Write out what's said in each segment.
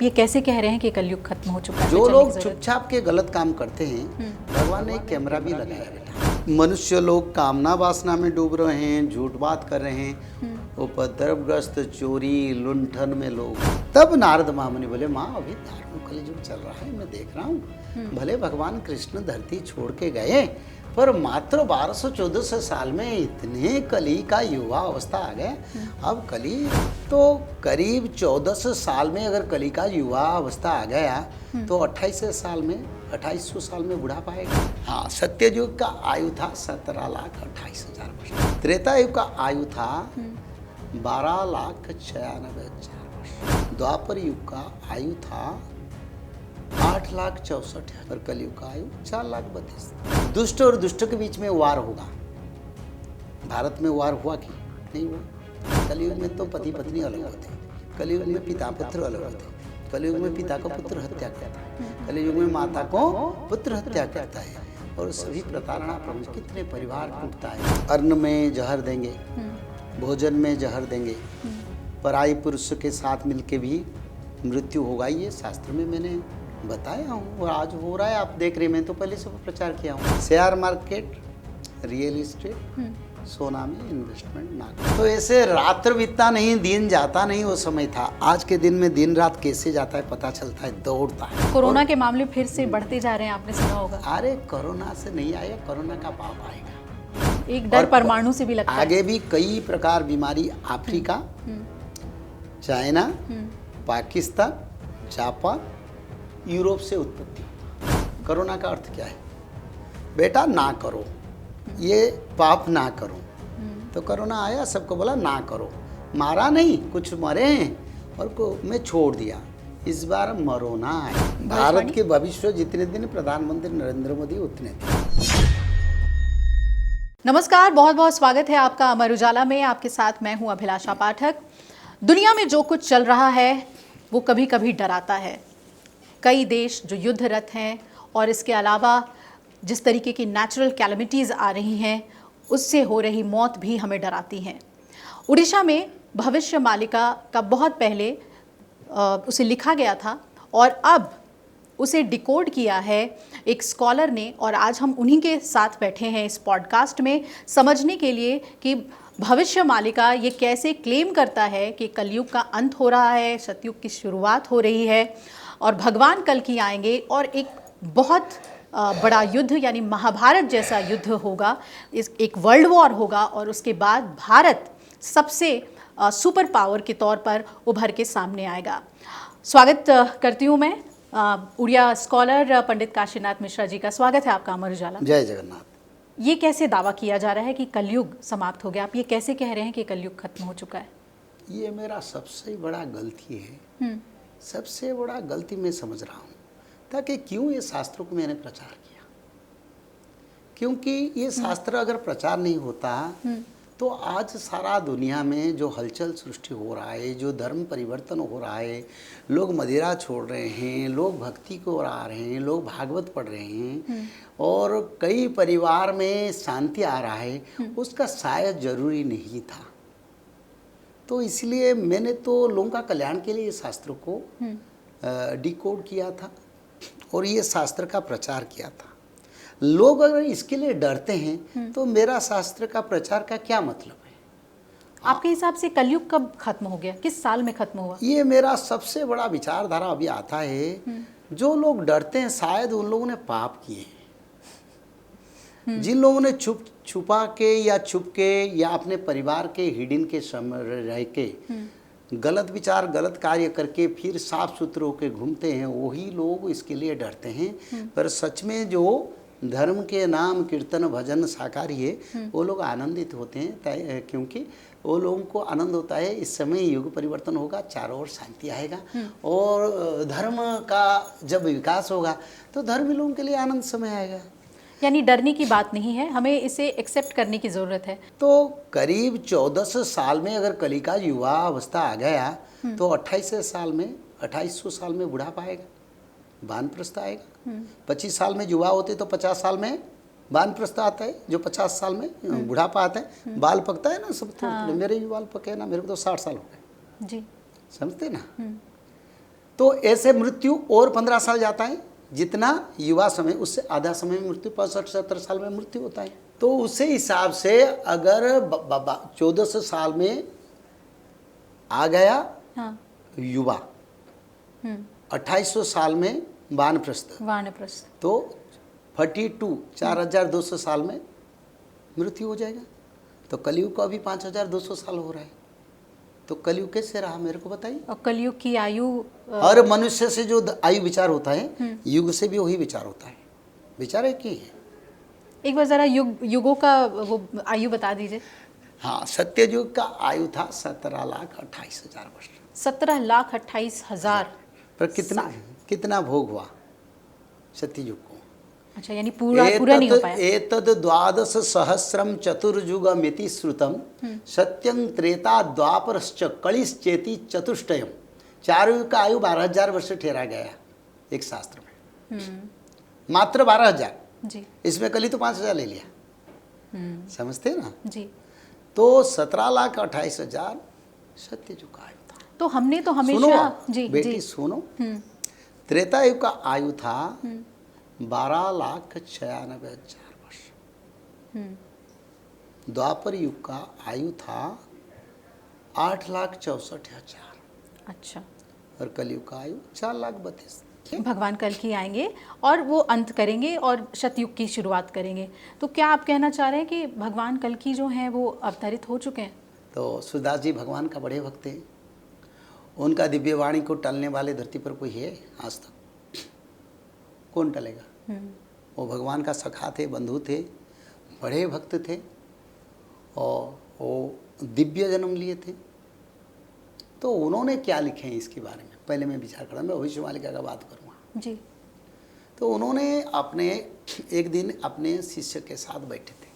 ये कैसे कह रहे हैं कि कलयुग खत्म हो चुका है? जो लोग चुपचाप के गलत काम करते हैं, भगवान ने एक कैमरा भी लगाया बेटा। मनुष्य लोग कामना वासना में डूब रहे हैं, झूठ बात कर रहे हैं, उपद्रवग्रस्त, चोरी लुंठन में लोग। तब नारद महामुनि बोले, माँ अभी दारुण कलयुग चल रहा है, मैं देख रहा हूँ। भले भगवान कृष्ण धरती छोड़ के गए, पर मात्र 1200-1400 साल में इतने कली का युवा अवस्था आ गया। अब कली तो करीब 1400 साल में अगर कली का युवा अवस्था आ गया तो 2800 साल में बुढ़ा पाएगा। हाँ, सत्ययुग का आयु था 17,28,000 वर्ष। त्रेता युग का आयु था 12,96,000 वर्ष। द्वापर युग का आयु था 8,64,000 और कलयुग का आयु 4,32,000। दुष्ट और दुष्ट के बीच में वार होगा। भारत में वार हुआ कि नहीं हुआ? कलयुग में तो पति पत्नी अलग होते, कलयुग में पिता पुत्र अलग होते, कलयुग में पिता को पुत्र हत्या करता है, कलयुग में माता को पुत्र हत्या करता है, और सभी प्रताड़ना प्रपंच कितने परिवार टूटता है। अन्न में जहर देंगे, भोजन में जहर देंगे, पराई पुरुष के साथ मिलके भी मृत्यु होगा। ये शास्त्र में मैंने बताया हूँ और आज हो रहा है, आप देख रहे हैं। मैं तो पहले से प्रचार किया हूँ। शेयर मार्केट, रियल एस्टेट, सोना में इन्वेस्टमेंट ना करो। तो ऐसे रात्र बीतता नहीं, दिन जाता नहीं, वो समय था। आज के दिन में दिन रात कैसे जाता है पता चलता है, दौड़ता है। कोरोना के मामले फिर से बढ़ते जा रहे हैं, आपने सुना होगा। अरे कोरोना से नहीं आया, कोरोना का पाप आएगा। एक डर परमाणु से भी लगता है। आगे भी कई प्रकार बीमारी, Africa, China, Pakistan, Japan, Europe से उत्पत्ति होगा। कोरोना का अर्थ क्या है बेटा? ना करो, ये पाप ना करो। तो कोरोना आया, सबको बोला ना करो, मारा नहीं, कुछ मरे हैं और को मैं छोड़ दिया। इस बार मरो ना आए। भारत के भविष्य जितने दिन प्रधानमंत्री नरेंद्र मोदी उतने दिन। नमस्कार, बहुत बहुत स्वागत है आपका अमर उजाला में। आपके साथ मैं हूं अभिलाषा पाठक। दुनिया में जो कुछ चल रहा है वो कभी कभी डराता है। कई देश जो युद्धरत हैं और इसके अलावा जिस तरीके की नेचुरल कैलेमिटीज़ आ रही हैं उससे हो रही मौत भी हमें डराती हैं। उड़ीसा में भविष्य मालिका का बहुत पहले उसे लिखा गया था और अब उसे डिकोड किया है एक स्कॉलर ने, और आज हम उन्हीं के साथ बैठे हैं इस पॉडकास्ट में समझने के लिए कि भविष्य मालिका ये कैसे क्लेम करता है कि कलयुग का अंत हो रहा है, सतयुग की शुरुआत हो रही है और भगवान कल की आएंगे और एक बहुत बड़ा युद्ध यानी महाभारत जैसा युद्ध होगा, एक वर्ल्ड वॉर होगा और उसके बाद भारत सबसे सुपर पावर के तौर पर उभर के सामने आएगा। स्वागत करती हूँ मैं उड़िया स्कॉलर पंडित काशीनाथ मिश्रा जी का। स्वागत है आपका अमर उजाला। जय जगन्नाथ। ये कैसे दावा किया जा रहा है कि कलयुग समाप्त हो गया? आप ये कैसे कह रहे हैं कि कलयुग खत्म हो चुका है? ये मेरा सबसे बड़ा गलती है। सबसे बड़ा गलती मैं समझ रहा हूँ, ताकि क्यों ये शास्त्रों को मैंने प्रचार किया। क्योंकि ये शास्त्र अगर प्रचार नहीं होता तो आज सारा दुनिया में जो हलचल सृष्टि हो रहा है, जो धर्म परिवर्तन हो रहा है, लोग मदिरा छोड़ रहे हैं, लोग भक्ति को ओर आ रहे हैं, लोग भागवत पढ़ रहे हैं और कई परिवार में शांति आ रहा है, उसका शायद जरूरी नहीं था। तो इसलिए मैंने तो लोगों का कल्याण के लिए शास्त्र को डिकोड किया था और ये शास्त्र का प्रचार किया था। लोग अगर इसके लिए डरते हैं तो मेरा शास्त्र का प्रचार का क्या मतलब है? आपके हिसाब से कलयुग कब खत्म हो गया? किस साल में खत्म हुआ? ये मेरा सबसे बड़ा विचारधारा अभी आता है। जो लोग डरते हैं शायद उन लोगों ने पाप किए हैं। जिन लोगों ने छुपा के या छुप के या अपने परिवार के हिडन के समय रह के गलत विचार गलत कार्य करके फिर साफ सुथरे होकर घूमते हैं, वही लोग इसके लिए डरते हैं। पर सच में जो धर्म के नाम कीर्तन भजन शाकाहारी है वो लोग आनंदित होते हैं, क्योंकि वो लोगों को आनंद होता है। इस समय युग परिवर्तन होगा, चारों ओर शांति आएगा और धर्म का जब विकास होगा तो धर्मी लोगों के लिए आनंद समय आएगा। यानी डरने की बात नहीं है, हमें इसे एक्सेप्ट करने की ज़रूरत है। तो करीब 1400 साल में अगर कली का युवा अवस्था आ गया तो 2800 साल में बुढ़ा पाएगा, वानप्रस्थ आएगा। 25 साल में युवा होते तो 50 साल में वानप्रस्थ आता है, जो 50 साल में बुढ़ापा आता है। बाल पकता है ना सब। मेरे भी बाल पके ना, मेरे को तो 60 साल हो गए जी, समझते ना। तो ऐसे मृत्यु और 15 साल जाता है, जितना युवा समय उससे आधा समय में मृत्यु, 65-70 साल में मृत्यु होता है। तो उसी हिसाब से अगर 1400 साल में आ गया हाँ। युवा, 2800 साल में वानप्रस्थ, वानप्रस्थ, तो 4200 साल में मृत्यु हो जाएगा। तो कलयुग को अभी 5200 साल हो रहा है, तो कलयुग कैसे रहा मेरे को बताइए। और कलयुग की आयु हर मनुष्य से जो आयु विचार होता है, युग से भी वही विचार होता है, विचार एक ही है। एक बार जरा युगों का वो आयु बता दीजिए। हाँ, सत्ययुग का आयु था 17,28,000 वर्ष। 17,28,000। पर कितना भोग हुआ सत्ययुग को। अच्छा, यानी पूरा नहीं हो पाया। एतद 12,000 चतुर्युगमिति श्रुतम सत्यं त्रेता द्वापरश्च कलिश्चेति चतुष्टयम। 4 युग का आयु 12,000 वर्ष ठहरा गया एक शास्त्र में, मात्र 12,000 जी। इसमें कली तो 5,000 ले लिया, समझते ना जी। तो 17,28,000 सत्ययुग का आयु था। तो हमने तो हमेशा सुनो जी बेटी जी। सुनो, त्रेता युग का आयु था 12,96,000 वर्ष। द्वापर युग का आयु था 8,64,000। अच्छा, और कलयुग का आयु 4,32,000। भगवान कल की आएंगे और वो अंत करेंगे और सतयुग की शुरुआत करेंगे। तो क्या आप कहना चाह रहे हैं कि भगवान कल की जो हैं वो अवतरित हो चुके हैं? तो सूरदास जी भगवान का बड़े भक्त हैं, उनका दिव्य वाणी को टलने वाले धरती पर कोई है आज तक? कौन टलेगा? वो भगवान का सखा थे, बंधु थे, बड़े भक्त थे और वो दिव्य जन्म लिए थे। तो उन्होंने क्या लिखे हैं इसके बारे में पहले मैं विचार करूँ, मैं भविष्यवाणिका का बात करूँगा जी। तो उन्होंने अपने एक दिन अपने शिष्य के साथ बैठे थे,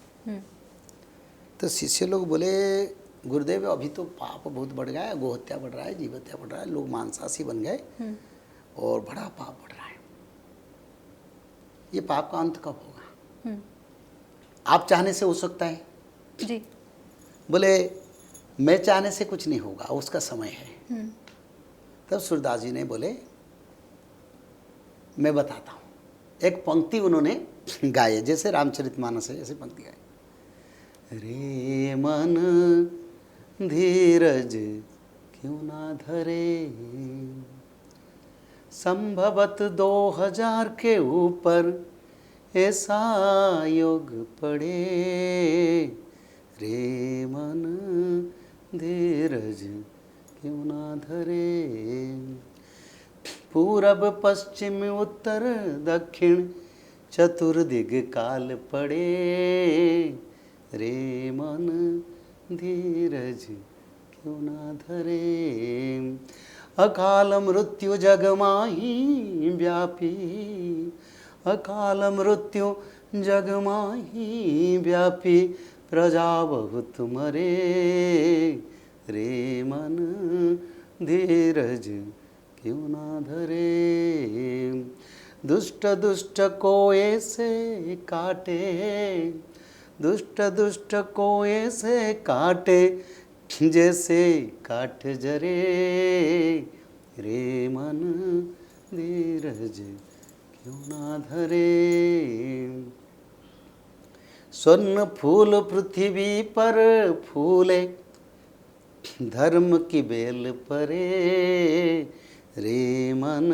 तो शिष्य लोग बोले गुरुदेव अभी तो पाप बहुत बढ़ गया है, गोहत्या बढ़ रहा है, जीव हत्या बढ़ रहा है, लोग मांसाहारी बन गए और बड़ा पाप बढ़ रहा है, ये पाप का अंत कब होगा? आप चाहने से हो सकता है? जी। बोले मैं चाहने से कुछ नहीं होगा, उसका समय है। तब सूरदास जी ने बोले मैं बताता हूँ। एक पंक्ति उन्होंने गाए, जैसे रामचरितमानस है ऐसे पंक्ति गाए। रे मन धीरज क्यों ना धरे, संभवत 2000 के ऊपर ऐसा योग पड़े। रे मन धीरज क्यों ना धरे, पूरब पश्चिम उत्तर दक्षिण चतुर्दिग काल पड़े। रे मन धीरज क्यों ना धरे, अकाल मृत्यु जग माही व्यापी, अकाल मृत्यु जग माही व्यापी, प्रजा बहुत मरे। रे मन धीरज क्यों ना धरे, दुष्ट दुष्ट को ऐसे काटे, दुष्ट दुष्ट को ऐसे काटे, जैसे काट जरे। रे मन धीरज क्यों ना धरे, स्वर्ण फूल पृथ्वी पर फूले, धर्म की बेल परे। रे मन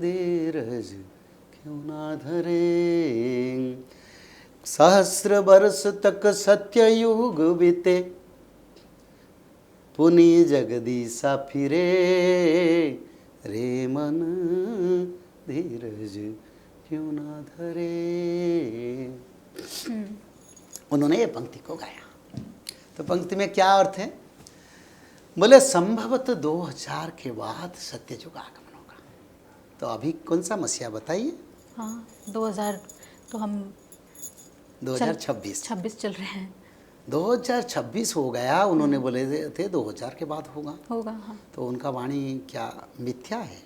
धीरज क्यों ना धरे, सहस्र वर्ष तक सत्य युग बीते, पुनि जगदीशा फिरे। रे मन धीरज क्यों ना धरे। उन्होंने ये पंक्ति को गाया। तो पंक्ति में क्या अर्थ है? बोले संभवतः 2000 के बाद सत्ययुग आगमन होगा। तो अभी कौन सा मसीहा बताइए? हाँ, 2000 तो हम 2026 चल रहे हैं। 2026 हो गया, उन्होंने बोले थे 2000 के बाद होगा। हाँ। तो उनका वाणी क्या मिथ्या है?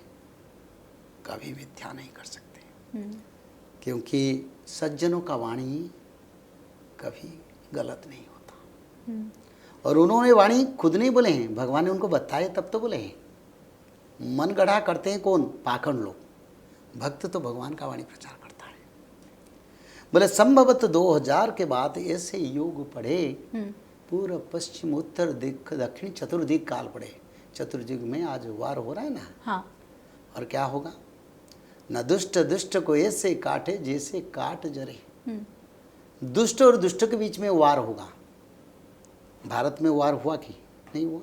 कभी मिथ्या नहीं कर सकते, क्योंकि सज्जनों का वाणी कभी गलत नहीं होता। और उन्होंने वाणी खुद नहीं बोले हैं, भगवान ने उनको बताए तब तो बोले हैं। मन गढ़ा करते हैं कौन? पाखंड लोग। भक्त तो भगवान का वाणी प्रचार करता है। बोले संभवतः 2000 के बाद ऐसे योग पढ़े, पूर्व पश्चिम उत्तर दिक दक्षिण चतुर्दिक काल पड़े। चतुर्दिक में आज वार हो रहा है ना। हाँ। और क्या होगा? न दुष्ट दुष्ट को ऐसे काटे जैसे काट जरे। दुष्ट और दुष्ट के बीच में वार होगा। भारत में वार हुआ कि नहीं हुआ?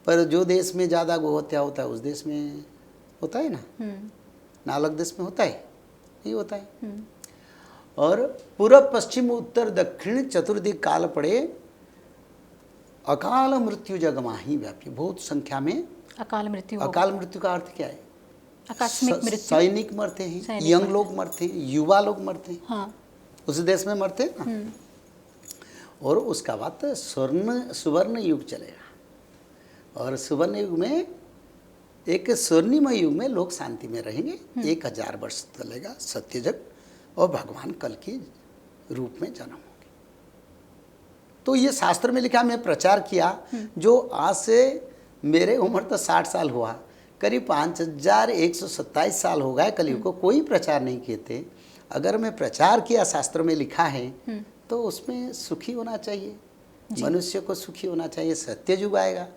पर जो देश में ज़्यादा गोहत्या होता है उस देश में होता है ना अलग देश में होता है? नहीं होता है। और पूर्व पश्चिम उत्तर दक्षिण चतुर्दिक काल पड़े, अकाल मृत्यु जग माही व्यापी। बहुत संख्या में अकाल मृत्यु होगा। अकाल मृत्यु का अर्थ क्या है? आकस्मिक मृत्यु। सैनिक मरते हैं, यंग लोग मरते हैं, युवा लोग मरते हैं। हाँ। उस देश में मरते हैं ना। और उसका बाद सुवर्ण युग चलेगा। और सुवर्ण युग में एक स्वर्णिमय युग में लोग शांति में रहेंगे। 1000 वर्ष चलेगा सत्य जग, और भगवान कल के रूप में जन्म होंगे। तो ये शास्त्र में लिखा, मैं प्रचार किया। जो आज से मेरे उम्र तो 60 साल हुआ, करीब 5127 साल हो गए कलयुग को, कोई प्रचार नहीं किए थे। अगर मैं प्रचार किया, शास्त्र में लिखा है, तो उसमें सुखी होना चाहिए, मनुष्य को सुखी होना चाहिए। सत्य युग आएगा।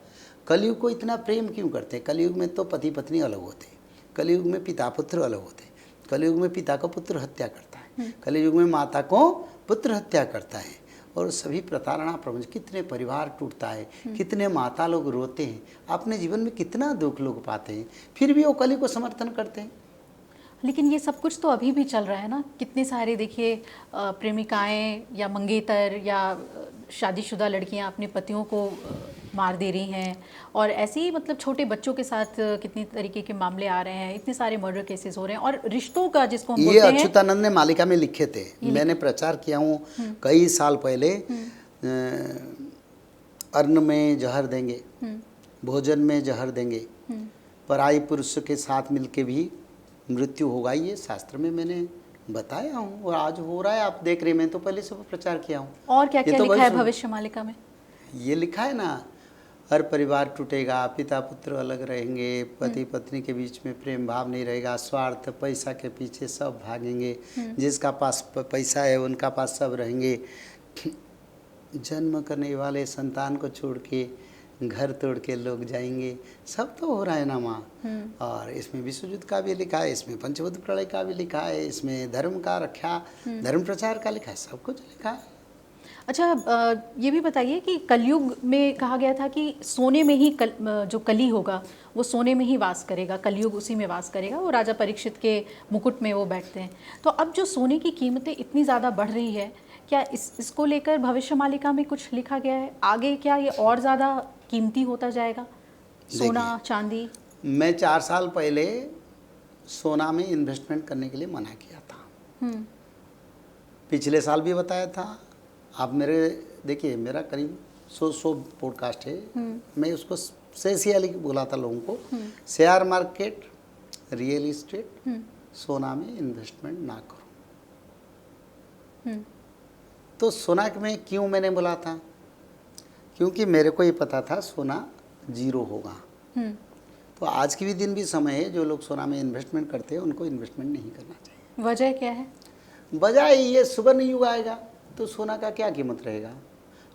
कलयुग को इतना प्रेम क्यों करते हैं? कलयुग में तो पति पत्नी अलग होते हैं, कलयुग में पिता पुत्र अलग होते हैं, कलयुग में पिता को पुत्र हत्या करता है, कलयुग में माता को पुत्र हत्या करता है, और सभी प्रताड़ना प्रपंच। कितने परिवार टूटता है, कितने माता लोग रोते हैं, अपने जीवन में कितना दुख लोग पाते हैं, फिर भी वो कली को समर्थन करते हैं। लेकिन ये सब कुछ तो अभी भी चल रहा है ना। कितने सारे देखिए प्रेमिकाएं या मंगेतर या शादीशुदा लड़कियां अपने पतियों को मार दे रही हैं, और ऐसे ही मतलब छोटे बच्चों के साथ कितनी तरीके के मामले आ रहे हैं, इतने सारे मर्डर केसेस हो रहे हैं। और रिश्तों का जिसको हम बोलते हैं, ये अच्युतानंद ने मालिका में लिखे थे। मैंने प्रचार किया हूँ कई साल पहले। अन्न में जहर देंगे, भोजन में जहर देंगे, पराई पुरुष के साथ मिलके भी मृत्यु होगा। ये शास्त्र में मैंने बताया हूँ, और आज हो रहा है, आप देख रहे हैं। मैं तो पहले से प्रचार किया हूँ। और क्या क्या लिखा है भविष्य मालिका में? ये लिखा है ना, हर परिवार टूटेगा, पिता पुत्र अलग रहेंगे, पति पत्नी के बीच में प्रेम भाव नहीं रहेगा, स्वार्थ पैसा के पीछे सब भागेंगे, जिसका पास पैसा है उनका पास सब रहेंगे, जन्म करने वाले संतान को छोड़ के घर तोड़ के लोग जाएंगे। सब तो हो रहा है ना माँ। और इसमें विश्व युद्ध का भी लिखा है, इसमें पंचभूत प्रलय का भी लिखा है, इसमें धर्म का रक्षा, धर्म प्रचार का लिखा है, सब कुछ लिखा है। अच्छा, ये भी बताइए कि कलयुग में कहा गया था कि सोने में ही जो कली होगा वो सोने में ही वास करेगा, कलयुग उसी में वास करेगा। वो राजा परीक्षित के मुकुट में वो बैठते हैं। तो अब जो सोने की कीमतें इतनी ज़्यादा बढ़ रही है, क्या इसको लेकर भविष्य मालिका में कुछ लिखा गया है? आगे क्या ये और ज़्यादा कीमती होता जाएगा, सोना चांदी? मैं 4 साल पहले सोना में इन्वेस्टमेंट करने के लिए मना किया था। पिछले साल भी बताया था। आप मेरे देखिए, मेरा करीब 100 पॉडकास्ट है। मैं उसको सेसियली बोला था लोगों को, शेयर मार्केट, रियल इस्टेट, सोना में इन्वेस्टमेंट ना करो। तो सोना में क्यों मैंने बोला था? क्योंकि मेरे को ये पता था सोना 0 होगा। तो आज की भी दिन भी समय है, जो लोग सोना में इन्वेस्टमेंट करते हैं उनको इन्वेस्टमेंट नहीं करना चाहिए। वजह क्या है? वजह ये सुवर्ण युग आएगा तो सोना का क्या कीमत रहेगा?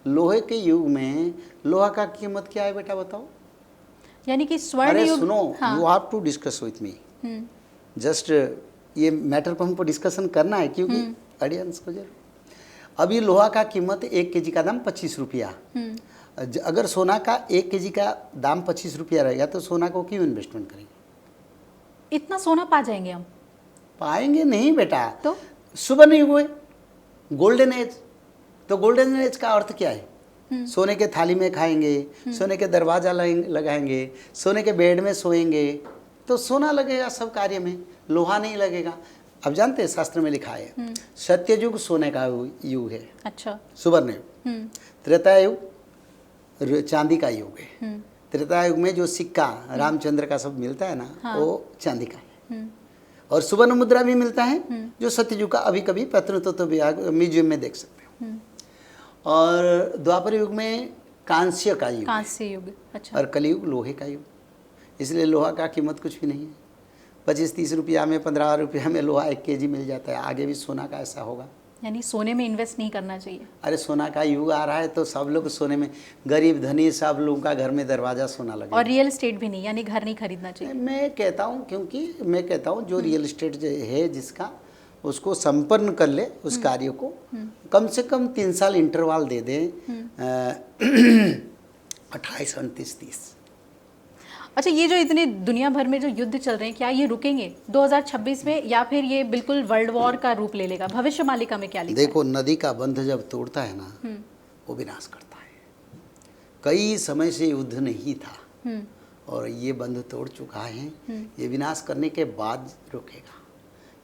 लोहे के युग में लोहा का कीमत क्या है बेटा बताओ? यानी कि स्वर्ण युग। सुनो, you have to discuss with me. Just ये मैटर पर हमको डिस्कशन करना है, क्योंकि ऑडियंस को जरूर। अभी लोहा का कीमत 1 केजी का दाम 25 रुपया। अगर सोना का 1 केजी का दाम 25 रुपया रहेगा तो सोना को क्यों इन्वेस्टमेंट करेंगे? इतना सोना पा जाएंगे हम? पाएंगे नहीं बेटा। तो सुवर्ण युग है, गोल्डन एज। तो गोल्डन एज का अर्थ क्या है? सोने के थाली में खाएंगे, सोने के दरवाजा लगाएंगे, सोने के बेड में सोएंगे, तो सोना लगेगा सब कार्य में, लोहा नहीं लगेगा। अब जानते हैं शास्त्र में लिखा है सत्ययुग सोने का युग है। अच्छा। सुवर्ण युग। त्रेता युग चांदी का युग है। त्रेता युग में जो सिक्का रामचंद्र का सब मिलता है ना, वो चांदी का है। और सुवर्ण मुद्रा भी मिलता है, जो सत्ययुग का। अभी कभी प्रत्नतत्व म्यूजियम में देख सकते हो। और द्वापर युग में कांस्य का युग। कांस्य युग। अच्छा। और कलयुग लोहे का युग। इसलिए लोहा का कीमत कुछ भी नहीं है। 25-30 रुपया में, 15 रुपया में लोहा 1 केजी मिल जाता है। आगे भी सोना का ऐसा होगा। यानी सोने में इन्वेस्ट नहीं करना चाहिए। अरे सोना का युग आ रहा है तो सब लोग सोने में, गरीब धनी सब लोगों का घर में दरवाजा सोना लगे। और रियल एस्टेट भी नहीं, यानी घर नहीं खरीदना चाहिए। मैं कहता हूँ, क्योंकि मैं कहता हूँ जो रियल एस्टेट है जिसका, उसको संपन्न कर ले उस कार्य को, कम से कम 3 साल इंटरवल दे दें। 28, 29, 30। अच्छा, ये जो इतने दुनिया भर में जो युद्ध चल रहे हैं, क्या ये रुकेंगे 2026 में, या फिर ये बिल्कुल वर्ल्ड वॉर का रूप ले लेगा? भविष्य मालिका में क्या लिखा है? देखो, नदी का बंध जब तोड़ता है ना, वो विनाश करता है। कई समय से युद्ध नहीं था और ये बंध तोड़ चुका है। ये विनाश करने के बाद रुकेगा।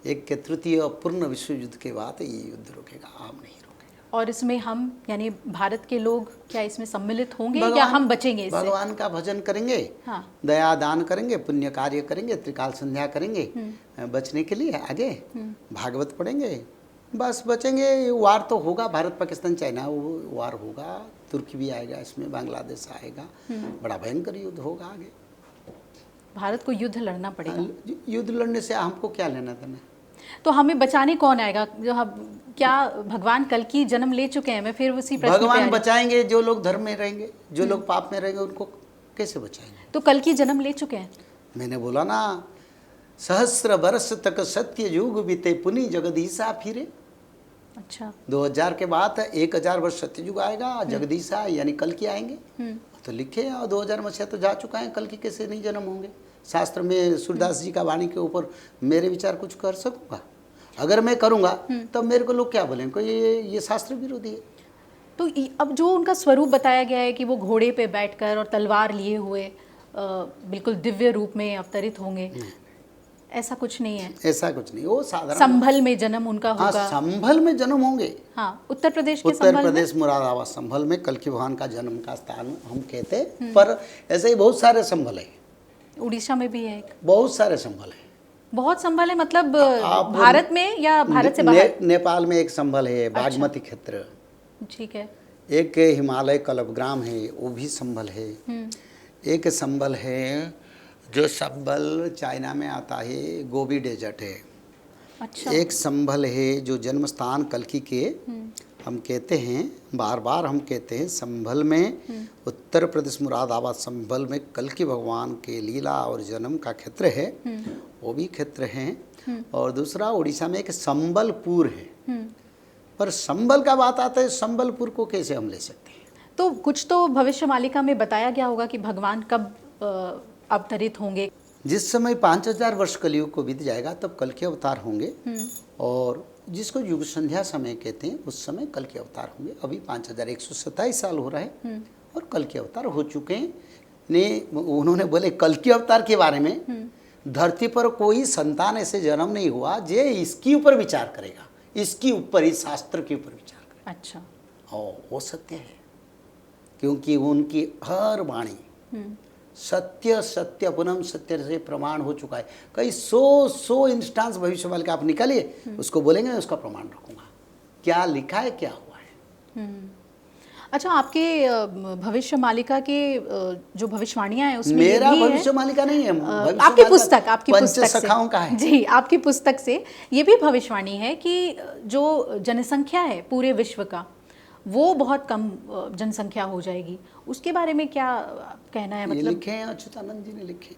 एक के तृतीय पूर्ण विश्व युद्ध के बाद ये युद्ध रुकेगा, आम नहीं रुकेगा। और इसमें हम, यानी भारत के लोग क्या इसमें सम्मिलित होंगे या हम बचेंगे इससे? भगवान का भजन करेंगे, हाँ। दया दान करेंगे, पुण्य कार्य करेंगे, त्रिकाल संध्या करेंगे बचने के लिए। आगे भागवत पढ़ेंगे, बस बचेंगे। वार तो होगा, भारत पाकिस्तान चाइना वो वार होगा, तुर्की भी आएगा इसमें, बांग्लादेश आएगा, बड़ा भयंकर युद्ध होगा आगे। भारत को युद्ध लड़ना पड़ेगा। युद्ध लड़ने से हमको क्या लेना देना? तो हमें बचाने कौन आएगा? जो हम, क्या भगवान कल की जन्म ले चुके हैं? मैं फिर उसी प्रश्न पे भगवान बचाएंगे। जो लोग धर्म में रहेंगे, जो लोग पाप में रहेंगे, उनको कैसे बचाएंगे? तो कल की जन्म ले चुके हैं। मैंने बोला ना, सहस्र वर्ष तक सत्य युग बीते, पुनि जगदीशा फिरे। अच्छा, 2000 के बाद 1000 वर्ष सत्य युग आएगा, जगदीशा यानी कल की आएंगे। तो लिखे, और 2000 मसीहा तो जा चुका है, कल की कैसे नहीं जन्म होंगे? शास्त्र में सूरदास जी का वाणी के ऊपर मेरे विचार कुछ कर सकूंगा? अगर मैं करूंगा तब मेरे को लोग क्या बोलेंगे? कोई ये शास्त्र विरोधी है। तो अब जो उनका स्वरूप बताया गया है कि वो घोड़े पे बैठकर और तलवार लिए हुए बिल्कुल दिव्य रूप में अवतरित होंगे, ऐसा कुछ नहीं है। ऐसा कुछ नहीं, वो साधारण संभल में जन्म उनका हाँ, होगा। संभल में जन्म होंगे। हाँ, उत्तर प्रदेश के उत्तर संभल प्रदेश मुरादाबाद संभल में कल की भगवान का जन्म का स्थान हम कहते हैं। पर ऐसे ही बहुत सारे संभल है। उड़ीसा में भी है एक, बहुत सारे संभल है। बहुत संभल है, मतलब भारत में या भारत से बाहर? नेपाल में एक संभल है, बागमती क्षेत्र। ठीक है। एक हिमालय कल्पग्राम है, वो भी संभल है। एक संभल है जो संभल चाइना में आता है, गोबी डेजर्ट है। अच्छा। एक संभल है जो जन्म स्थान कल्कि के हम कहते हैं, बार बार हम कहते हैं संभल में, उत्तर प्रदेश मुरादाबाद संभल में कल्कि भगवान के लीला और जन्म का क्षेत्र है, वो भी क्षेत्र है। और दूसरा उड़ीसा में एक संबलपुर है। पर संबल का बात आता है, संबलपुर को कैसे हम ले सकते हैं? तो कुछ तो भविष्य मालिका में बताया गया होगा कि भगवान कब अवतरित होंगे। जिस समय 5000 वर्ष कलयुग को बीत जाएगा तब कल के अवतार होंगे, और जिसको युग संध्या समय कहते हैं उस समय कल के अवतार होंगे। अभी 5127 साल हो रहा है और कल के अवतार हो चुके हैं। उन्होंने बोले कल के अवतार के बारे में, धरती पर कोई संतान ऐसे जन्म नहीं हुआ जो इसके ऊपर विचार करेगा, इसके ऊपर, इस शास्त्र के ऊपर विचार करेगा। अच्छा। और वो सत्य है, क्योंकि उनकी हर वाणी सत्य सत्य पुनः सत्य से प्रमाण हो चुका है। कई सौ इंस्टांस भविष्यवाणी का आप निकालिए, उसको बोलेंगे, उसका प्रमाण रखूंगा, क्या लिखा है, क्या हुआ है। अच्छा, आपके भविष्य मालिका के जो भविष्यवाणियां हैं उसमें मेरा ये भी भविष्य मालिका नहीं है, आपकी पुस्तक पंचसखाओं का है जी, आपकी पुस्तक से ये भी भविष्यवाणी है कि जो जनसंख्या है पूरे विश्व का, वो बहुत कम जनसंख्या हो जाएगी। उसके बारे में क्या कहना है? मतलब लिखे हैं अच्युतानंद जी ने लिखे,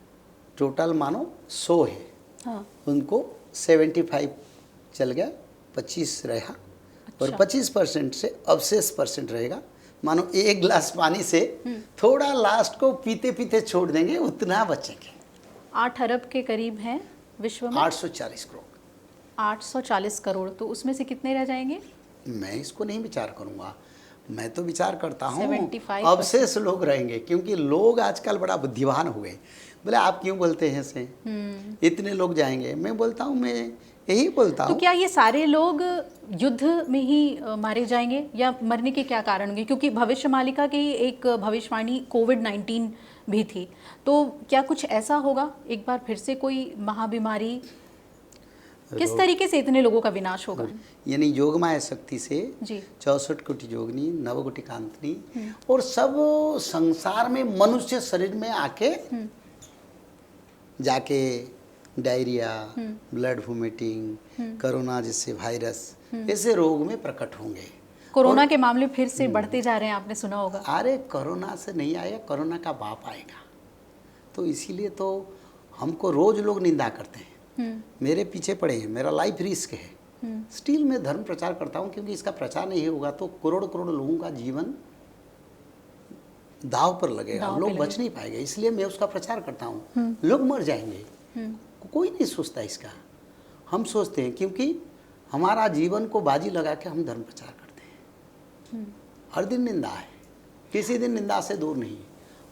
टोटल मानो 100 है। हाँ। उनको 75 चल गया, 25 रहा। अच्छा। और 25% से अवशेष % रहेगा। मानो एक गिलास पानी से थोड़ा लास्ट को पीते पीते छोड़ देंगे, उतना बचेंगे। 8 अरब के करीब हैं विश्व में। 840 करोड़। 840 करोड़, तो उसमें से कितने रह जाएंगे? मैं इसको नहीं विचार करूंगा, मैं तो विचार करता हूँ 75% अवशेष लोग रहेंगे, क्योंकि लोग आजकल बड़ा बुद्धिमान हुए। बोले आप क्यों बोलते हैं ऐसे, इतने लोग जाएंगे? मैं बोलता हूँ, मैं यही बोलता हूँ। तो क्या ये सारे लोग युद्ध में ही मारे जाएंगे, या मरने के क्या कारण होंगे? क्योंकि भविष्य मालिका की एक भविष्यवाणी कोविड-19 भी थी, तो क्या कुछ ऐसा होगा एक बार फिर से, कोई महाबीमारी? किस तरीके से इतने लोगों का विनाश होगा? यानी योगमाया शक्ति से जी 64 कोटि योगिनी, 9 कोटि कांतनी, और सब संसार में मनुष्य शरीर में आके जाके डायरिया, ब्लड वोमिटिंग, कोरोना जैसे वायरस ऐसे रोग में प्रकट होंगे। कोरोना के मामले फिर से बढ़ते जा रहे हैं, आपने सुना होगा। अरे कोरोना से नहीं आएगा, कोरोना का बाप आएगा। तो इसीलिए तो हमको रोज लोग निंदा करते हैं, मेरे पीछे पड़े हैं, मेरा लाइफ रिस्क है, स्टिल मैं धर्म प्रचार करता हूँ, क्योंकि इसका प्रचार नहीं होगा तो करोड़ करोड़ लोगों का जीवन दाव पर लगेगा, लोग बच नहीं पाएंगे। इसलिए मैं उसका प्रचार करता हूँ। लोग मर जाएंगे, कोई नहीं सोचता इसका, हम सोचते हैं, क्योंकि हमारा जीवन को बाजी लगा के हम धर्म प्रचार करते हैं। हर दिन निंदा है, किसी दिन निंदा से दूर नहीं,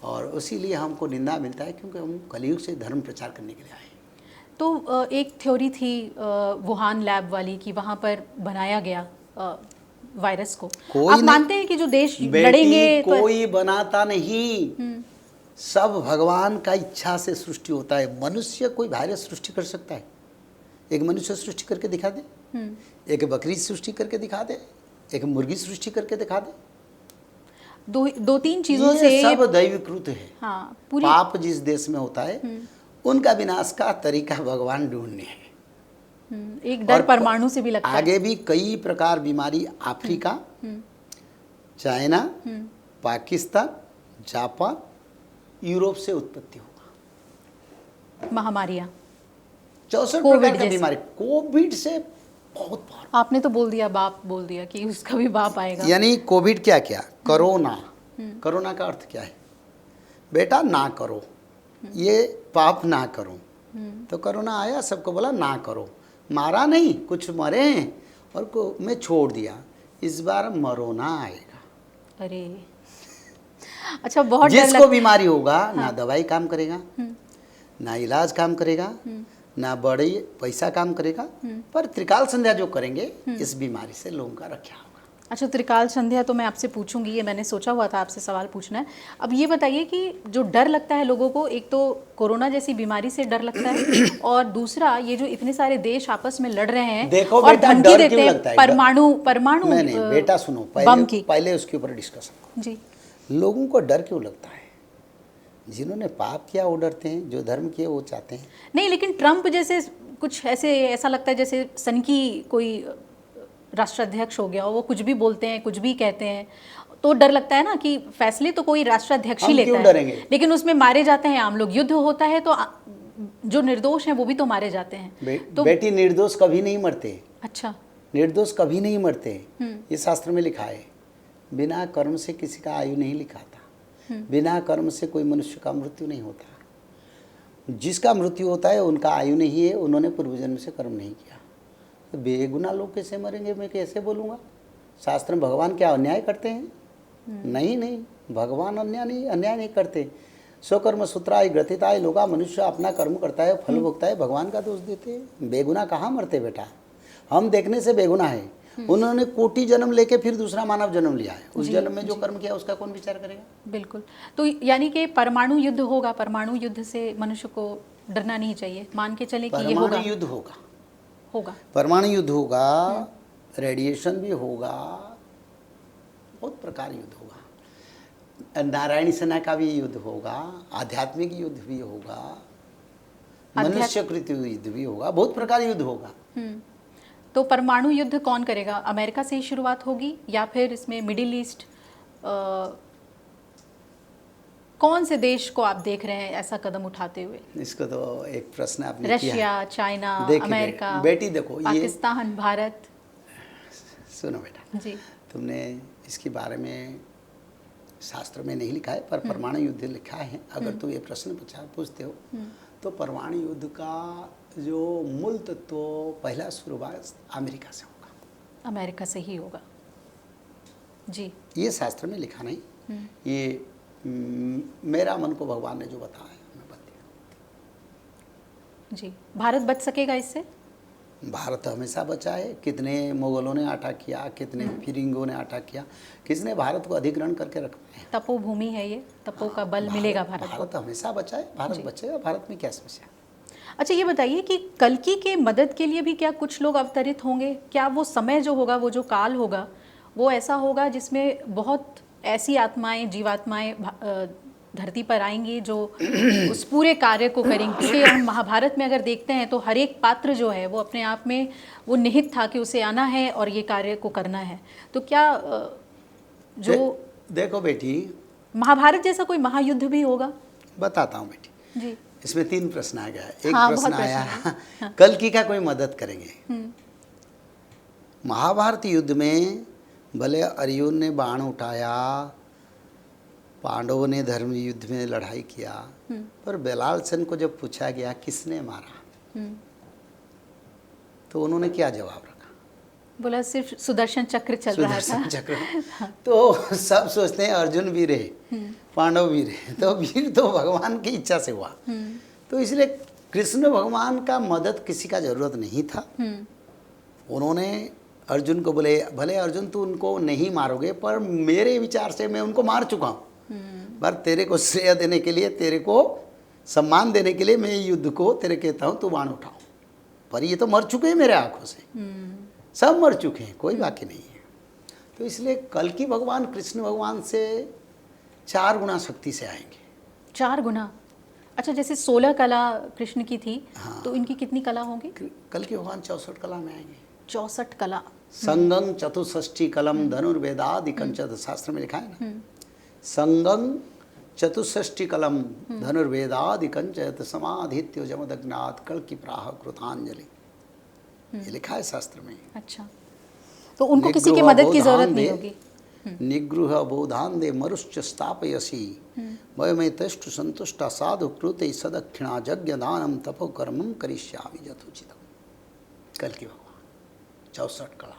और इसीलिए हमको निंदा मिलता है, क्योंकि हम कलयुग से धर्म प्रचार करने के लिए आए। तो एक थ्योरी थी वुहान लैब वाली कि वहाँ पर बनाया गया वायरस को, आप मानते हैं कि जो देश लड़ेंगे कोई बनाता नहीं, सब भगवान का इच्छा से सृष्टि होता है। मनुष्य कोई वायरस सृष्टि कर सकता है? एक मनुष्य सृष्टि करके दिखा दे, एक बकरी सृष्टि करके दिखा दे, एक मुर्गी सृष्टि करके दिखा दे। दो तीन चीजों से सब दैवीकृत है। हाँ, पाप जिस देश में होता है उनका विनाश का तरीका भगवान ढूंढने हैं। एक डर परमाणु से भी लगता है। आगे भी कई प्रकार बीमारी Africa, China, Pakistan, Japan, Europe से उत्पत्ति होगा। महामारियां 64 प्रकार की बीमारी, कोविड से बहुत बार। आपने तो बोल दिया, बाप बोल दिया कि उसका भी बाप आएगा। यानी कोविड क्या क्या, कोरोना, कोरोना का अर्थ क्या है बेटा? ना करो, ये पाप ना करो। तो कोरोना आया, सबको बोला ना करो, मारा नहीं, कुछ मरे हैं और को मैं छोड़ दिया। इस बार मरोना आएगा। अरे अच्छा, बहुत जिसको बीमारी होगा ना दवाई काम करेगा, ना इलाज काम करेगा, ना बड़े पैसा काम करेगा, पर त्रिकाल संध्या जो करेंगे इस बीमारी से लोगों का रक्षा होगा। अच्छा, त्रिकाल संध्या तो मैं आपसे पूछूंगी, ये मैंने सोचा हुआ था आपसे सवाल पूछना है। अब ये बताइए कि जो डर लगता है लोगों को, एक तो कोरोना जैसी बीमारी से डर लगता है और दूसरा ये जो इतने सारे देश आपस में लड़ रहे हैं, देखो और बेटा, धमकी डर देते क्यों हैं लगता है? परमाणु नहीं बेटा सुनो, पहले उसके ऊपर डिस्कस करो जी। लोगों को डर क्यों लगता है? जिन्होंने पाप किया वो डरते हैं, जो धर्म किए वो चाहते हैं। नहीं, लेकिन ट्रम्प जैसे कुछ ऐसा लगता है जैसे सन की कोई राष्ट्राध्यक्ष हो गया, वो कुछ भी बोलते हैं, कुछ भी कहते हैं, तो डर लगता है ना कि फैसले तो कोई राष्ट्राध्यक्ष ही लेता है, लेकिन उसमें मारे जाते हैं आम लोग। युद्ध होता है तो जो निर्दोष हैं वो भी तो मारे जाते हैं। तो बेटी, निर्दोष कभी नहीं मरते। अच्छा, निर्दोष कभी नहीं मरते, ये शास्त्र में लिखा है। बिना कर्म से किसी का आयु नहीं लिखा था, बिना कर्म से कोई मनुष्य का मृत्यु नहीं होता। जिसका मृत्यु होता है उनका आयु नहीं है, उन्होंने पूर्व जन्म से कर्म नहीं किया। तो बेगुनाह लोग कैसे मरेंगे, मैं कैसे बोलूँगा? शास्त्र में भगवान क्या अन्याय करते हैं? नहीं, भगवान अन्याय नहीं करते। स्वकर्म सूत्राय ग्रथिताय लोका, मनुष्य अपना कर्म करता है, फल भोगता है, भगवान का दोष देते हैं। बेगुनाह कहाँ मरते बेटा? हम देखने से बेगुनाह है, उन्होंने कोटि जन्म लेके फिर दूसरा मानव जन्म लिया है। उस जन्म में जो कर्म किया उसका कौन विचार करेगा? बिल्कुल। तो यानी कि परमाणु युद्ध होगा, परमाणु युद्ध से मनुष्य को डरना नहीं चाहिए, मान के चले कि ये होगा। परमाणु युद्ध होगा, परमाणु युद्ध होगा, रेडिएशन भी होगा, बहुत प्रकार युद्ध होगा। नारायणी सेना का भी युद्ध होगा, आध्यात्मिक युद्ध भी होगा, मनुष्यकृत युद्ध भी होगा, बहुत प्रकार युद्ध होगा। तो परमाणु युद्ध कौन करेगा? अमेरिका से ही शुरुआत होगी या फिर इसमें मिडिल ईस्ट, कौन से देश को आप देख रहे हैं ऐसा कदम उठाते हुए? इसको तो एक प्रश्न आपने रशिया, किया। चाइना, अमेरिका, बेटी देखो, पाकिस्तान, भारत। सुनो बेटा जी, तुमने इसके बारे में शास्त्र में नहीं लिखा है, पर परमाणु युद्ध लिखा है। अगर तुम ये प्रश्न पूछते हो तो परमाणु युद्ध का जो मूल तत्व पहला शुरुआत अमेरिका से होगा। अमेरिका से ही होगा जी। ये शास्त्र में लिखा नहीं, ये मेरा मन को भगवान ने जो बताया मैं बता दिया जी। भारत बच सकेगा इससे? भारत हमेशा बचा है। कितने मुगलों ने अटैक किया, कितने फिरिंगों ने अटैक किया, किसने भारत को अधिग्रहण करके रखा है? तपोभूमि है ये, तपो का बल मिलेगा भारत को। भारत हमेशा बचा है, भारत बचेगा, भारत में क्या समस्या? अच्छा, ये बताइए कि कल्कि के मदद के लिए भी क्या कुछ लोग अवतरित होंगे? क्या वो समय जो होगा, वो जो काल होगा, वो ऐसा होगा जिसमें बहुत ऐसी आत्माएं, जीवात्माएं धरती पर आएंगे जो उस पूरे कार्य को करेंगे, क्योंकि हम महाभारत में अगर देखते हैं तो हर एक पात्र जो है वो अपने आप में वो निहित था कि उसे आना है और ये कार्य को करना है। तो क्या देखो बेटी, महाभारत जैसा कोई महायुद्ध भी होगा? बताता हूँ बेटी जी। इसमें 3 प्रश्न आ गया। एक हाँ, प्रश्न बहुत आया हाँ। कल्कि का कोई मदद करेंगे। महाभारत युद्ध में भले अर्जुन ने बाण उठाया, पांडवों ने धर्म युद्ध में लड़ाई किया, पर बेलाल सेन को जब पूछा गया किसने मारा तो उन्होंने क्या जवाब रखा? बोला सिर्फ सुदर्शन चक्र चल रहा था। सुदर्शन चक्र। तो सब सोचते हैं अर्जुन वीर है, पांडव वीर है, तो वीर तो भगवान की इच्छा से हुआ। तो इसलिए कृष्ण भगवान का मदद किसी का जरूरत नहीं था। उन्होंने अर्जुन को बोले भले अर्जुन तू उनको नहीं मारोगे, पर मेरे विचार से मैं उनको मार चुका हूँ, पर तेरे को श्रेय देने के लिए, तेरे को सम्मान देने के लिए मैं युद्ध को तेरे कहता हूँ तू बाण उठाओ। पर ये तो मर चुके हैं मेरे आंखों से, सब मर चुके हैं, कोई बाकी नहीं है। तो इसलिए कल्कि भगवान कृष्ण भगवान से 4 गुना शक्ति से आएंगे। 4 गुना? अच्छा, जैसे 16 कला कृष्ण की थी, हाँ। तो इनकी कितनी कला होंगी? कल्कि भगवान 64 कला में आएंगे। 64 कला। संगं चतुष्षष्टि कलम धनुर्वेदादि कंचद, शास्त्र में लिखा है ना, संगं चतुष्षष्टि कलम धनुर्वेदादि कंचद समाधित्यो जमदग्नात् कल्कि प्राह कृतांजलि, ये लिखा है शास्त्र में। अच्छा, तो उनको किसी की मदद की जरूरत नहीं होगी। निगृह बोधान दे मरुश्च स्थापयसी वयमे तष्टु संतुष्टा साधु कृते सदक्षिणा यज्ञ दानम तपो कर्मम करिष्यामि यथोचितम। कल्कि भगवान 64 कला,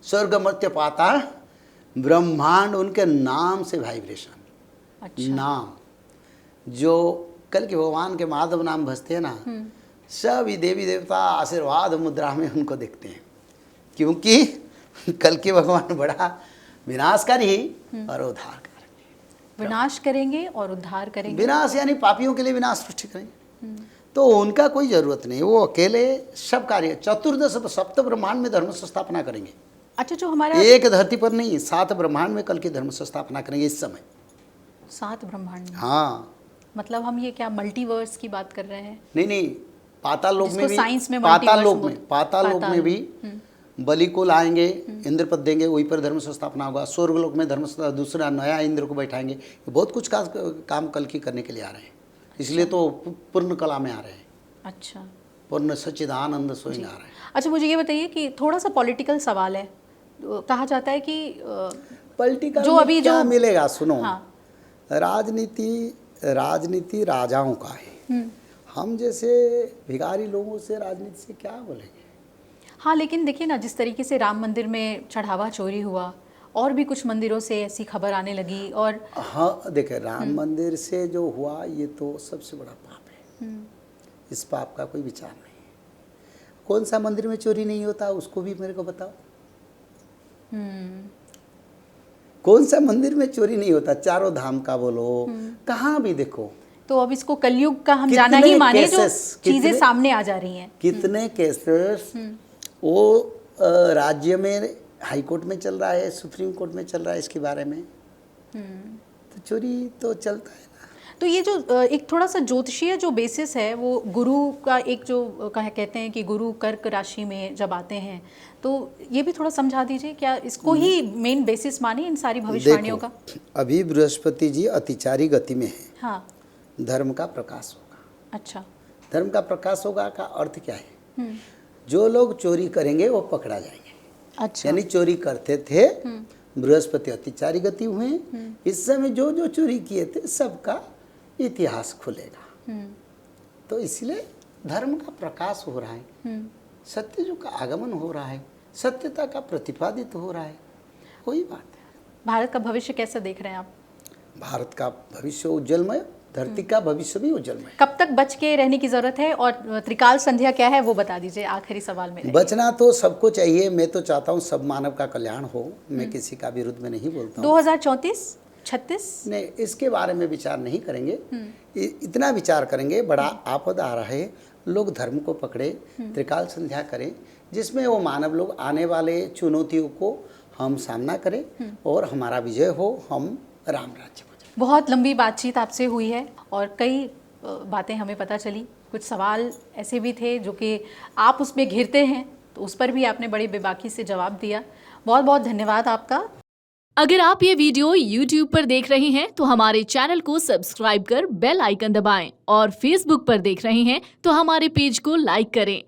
स्वर्ग मर्त्य पाताल ब्रह्मांड उनके नाम से वाइब्रेशन। अच्छा। नाम जो कल्कि भगवान के माधव नाम भजते हैं ना, सभी देवी देवता आशीर्वाद मुद्रा में उनको देखते हैं, क्योंकि कल्कि भगवान बड़ा विनाशकारी और उद्धार करेंगे। विनाश करेंगे और उद्धार करेंगे। विनाश यानी पापियों के लिए विनाश सृष्टि करेंगे, तो उनका कोई जरूरत नहीं, वो अकेले सब कार्य 14 सप्त ब्रह्मांड में धर्म संस्थापना करेंगे। अच्छा, जो हमारा एक धरती पर नहीं, 7 ब्रह्मांड में कल्कि धर्म संस्थापना करेंगे इस समय। 7 ब्रह्मांड में? हाँ, मतलब हम ये क्या मल्टीवर्स की बात कर रहे हैं? नहीं, पाताल लोक में भी, साइंस में पाताल लोक में भी बलि को लाएंगे, इंद्र पद देंगे, वहीं पर धर्म संस्थापना होगा। स्वर्ग लोक में धर्म दूसरा नया इंद्र को बैठाएंगे। बहुत कुछ का काम कल्कि करने के लिए आ रहे हैं, इसलिए तो पूर्ण कला में आ रहे हैं। अच्छा, पूर्ण सच्चिदानंद सोई आ रहे हैं। अच्छा, मुझे ये बताइए कि थोड़ा सा पॉलिटिकल सवाल है। तो कहा जाता है कि पॉलिटिकल जो अभी क्या जो मिलेगा, सुनो। हाँ। राजनीति राजाओं का है, हम जैसे भिखारी लोगों से राजनीति से क्या बोलेंगे। हाँ, लेकिन देखिए ना, जिस तरीके से राम मंदिर में चढ़ावा चोरी हुआ, और भी कुछ मंदिरों से ऐसी खबर आने लगी, और हाँ देखे, राम मंदिर से जो हुआ ये तो सबसे बड़ा पाप है। इस पाप का कोई विचार नहीं है। कौन सा मंदिर में चोरी नहीं होता, उसको भी मेरे को बताओ। कौन सा मंदिर में चोरी नहीं होता? चारों धाम का बोलो, कहाँ भी देखो। तो अब इसको कलयुग का हम जाना ही माने, जो चीजें सामने आ जा रही हैं। कितने केसेस वो राज्य में हाई कोर्ट में चल रहा है, सुप्रीम कोर्ट में चल रहा है इसके बारे में। तो चोरी तो चलता है ना। तो ये जो एक थोड़ा सा ज्योतिषीय जो बेसिस है, वो गुरु का एक जो कहते हैं कि गुरु कर्क राशि में जब आते हैं, तो ये भी थोड़ा समझा दीजिए। क्या इसको ही मेन बेसिस माने इन सारी भविष्यवाणियों का? अभी बृहस्पति जी अतिचारी गति में है। हाँ। धर्म का प्रकाश होगा। अच्छा, धर्म का प्रकाश होगा का अर्थ क्या है? जो लोग चोरी करेंगे वो पकड़ा जाएंगे। अच्छा, यानी चोरी करते थे, बृहस्पति अतिचारी गति हुए, इस समय जो जो चोरी किए थे सबका इतिहास खुलेगा। तो इसलिए धर्म का प्रकाश हो रहा है, सत्य जो का आगमन हो रहा है, सत्यता का प्रतिपादित हो रहा है, वही बात है। भारत का भविष्य कैसा देख रहे हैं आप? भारत का भविष्य उज्जवलमय, धरती का भविष्य भी उज्जवलमय। कब तक बच के रहने की जरूरत है, और त्रिकाल संध्या क्या है वो बता दीजिए, आखिरी सवाल में। बचना तो सबको चाहिए, मैं तो चाहता हूँ सब मानव का कल्याण हो, मैं किसी का विरुद्ध में नहीं बोलता हूँ। 2034 36 नहीं, इसके बारे में विचार नहीं करेंगे। इतना विचार करेंगे, बड़ा आपद आ रहा है, लोग धर्म को पकड़े, त्रिकाल संध्या करें, जिसमें वो मानव लोग आने वाले चुनौतियों को हम सामना करें और हमारा विजय हो, हम राम राज्य बचाएं। बहुत लंबी बातचीत आपसे हुई है और कई बातें हमें पता चली। कुछ सवाल ऐसे भी थे जो कि आप उसमें घिरते हैं, तो उस पर भी आपने बड़ी बेबाकी से जवाब दिया। बहुत बहुत धन्यवाद आपका। अगर आप ये वीडियो YouTube पर देख रहे हैं तो हमारे चैनल को सब्सक्राइब कर बेल आइकन दबाएं और Facebook पर देख रहे हैं तो हमारे पेज को लाइक करें।